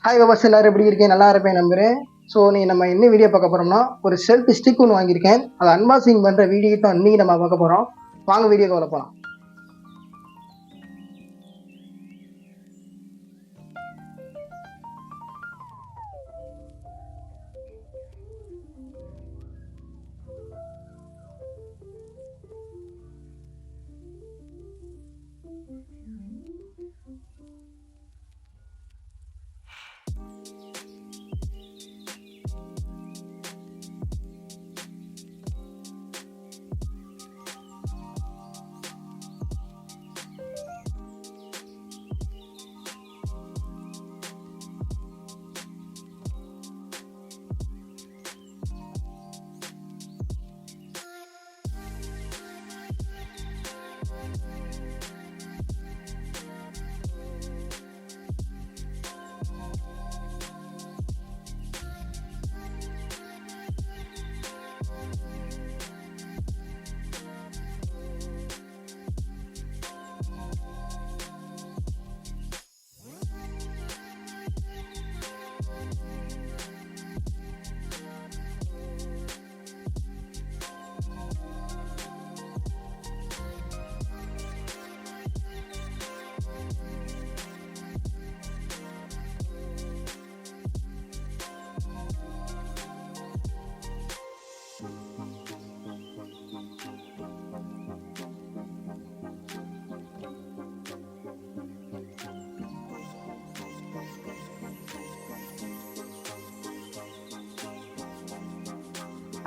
Hi viewers, எல்லாரும் எப்படி இருக்கேன்? நல்லா இருப்பேன் நம்புறேன். ஸோ நம்ம என்ன வீடியோ பார்க்க போகிறோம்னா, ஒரு செல்ஃப் ஸ்டிக் ஒன்று வாங்கியிருக்கேன். அதை அன்பாக்சிங் பண்ணுற வீடியோ தான் இன்னைக்கு நம்ம பார்க்க போகிறோம். வாங்க வீடியோக்கு வர போகலாம்.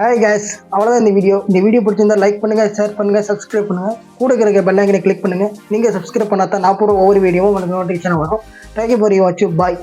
ஹாய் கேஸ், அவ்வளோதான் இந்த வீடியோ பிடிச்சிருந்தா லைக் பண்ணுங்கள், ஷேர் பண்ணுங்கள், சப்ஸ்கிரைப் பண்ணுங்கள். கூட இருக்கிற பெல் ஐக்கனை கிளிக் பண்ணுங்கள். நீங்கள் சப்ஸ்கிரைப் பண்ணாதான் நான் போகிற ஒவ்வொரு வீடியோவும் உங்களுக்கு நோட்டிஃபிகேஷன் வரும். தேங்க்யூ ஃபார் வாட்சிங். பாய்.